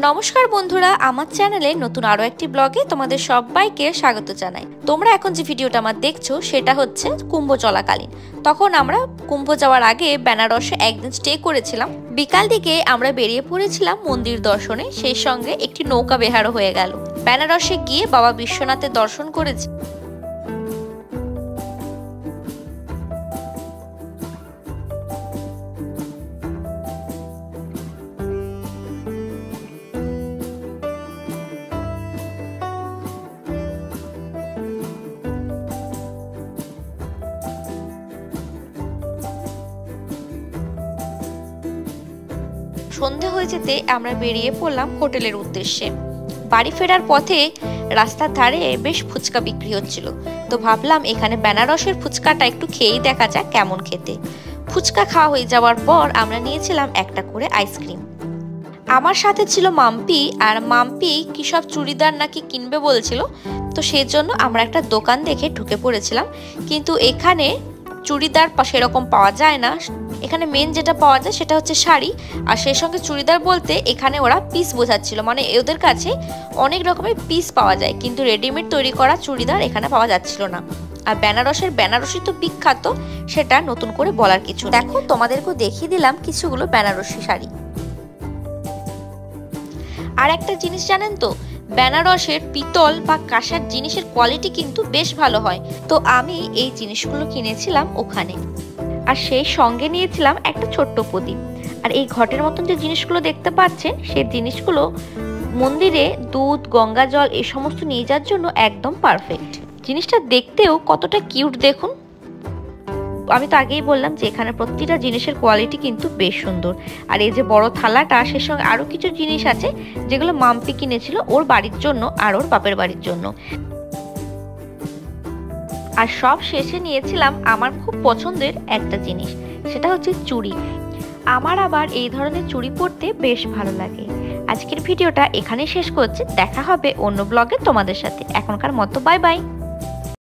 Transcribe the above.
নমস্কার বন্ধুরা, আমার চ্যানেলে নতুন আরো একটি ব্লগে তোমাদের সবাইকে স্বাগত জানাই। তোমরা এখন যে ভিডিওটা আমার দেখছো সেটা হচ্ছে কুম্ভ চলাকালীন। তখন আমরা কুম্ভ যাওয়ার আগে বেনারসে একদিন স্টে করেছিলাম। বিকাল দিকে আমরা বেরিয়ে পড়েছিলাম মন্দির দর্শনে, সেই সঙ্গে একটি নৌকা বিহারও হয়ে গেল। বেনারসে গিয়ে বাবা বিশ্বনাথের দর্শন করেছি। সন্ধে হয়ে যেতে আমরা বেরিয়ে পড়লাম হোটেলের উদ্দেশ্যে। বাড়ি ফেরার পথে রাস্তার ধারে বেশ ফুচকা বিক্রি হচ্ছিল, তো ভাবলাম এখানে বেনারসের ফুচকাটা একটু খেয়েই দেখা যাক কেমন খেতে। ফুচকা খাওয়া হয়ে যাওয়ার পর আমরা নিয়েছিলাম একটা করে আইসক্রিম। আমার সাথে ছিল মাম্পি, আর মাম্পি কি সব চুড়িদার নাকি কিনবে বলছিল, তো সেই জন্য আমরা একটা দোকান দেখে ঢুকে পড়েছিলাম। কিন্তু এখানে চুড়িদার সেরকম পাওয়া যায় না। এখানে মেন যেটা পাওয়া যায় সেটা হচ্ছে শাড়ি, আর সেই সঙ্গে চুড়িদার বলতে এখানে ওরা পিস বোঝাচ্ছিল, মানে ওদের কাছে অনেক রকমের পিস পাওয়া যায়, কিন্তু রেডিমেড তৈরি করা চুড়িদার এখানে পাওয়া যাচ্ছিল না। আর বেনারসের বেনারসি তো বিখ্যাত, সেটা নতুন করে বলার কিছু। দেখো, তোমাদেরকেও দেখিয়ে দিলাম কিছুগুলো বেনারসি শাড়ি। আর একটা জিনিস জানেন তো, বেনারসের পিতল বা কাঁসার জিনিসের কোয়ালিটি কিন্তু বেশ ভালো হয়। তো আমি এই জিনিসগুলো কিনেছিলাম ওখানে, আর সেই সঙ্গে নিয়েছিলাম একটা ছোট্ট প্রদীপ। আর এই ঘটের মতন যে জিনিসগুলো দেখতে পাচ্ছেন, সেই জিনিসগুলো মন্দিরে দুধ, গঙ্গা জল এই সমস্ত নিয়ে যাওয়ার জন্য একদম পারফেক্ট। জিনিসটা দেখতেও কতটা কিউট দেখুন। আমি তো আগেই বললাম যে এখানে প্রতিটা জিনিসের কোয়ালিটি কিন্তু বেশ সুন্দর। আর এই যে বড় থালাটা, সে সঙ্গে আরো কিছু জিনিস আছে যেগুলো মাম্পি কিনেছিল ওর বাড়ির জন্য আর ওর বাপের বাড়ির জন্য। আর সব শেষে নিয়েছিলাম আমার খুব পছন্দের একটা জিনিস, সেটা হচ্ছে চুড়ি। আমার আবার এই ধরনের চুড়ি পরতে বেশ ভালো লাগে। আজকের ভিডিওটা এখানেই শেষ করছি, দেখা হবে অন্য ব্লগে তোমাদের সাথে। এখনকার মতো বাই বাই।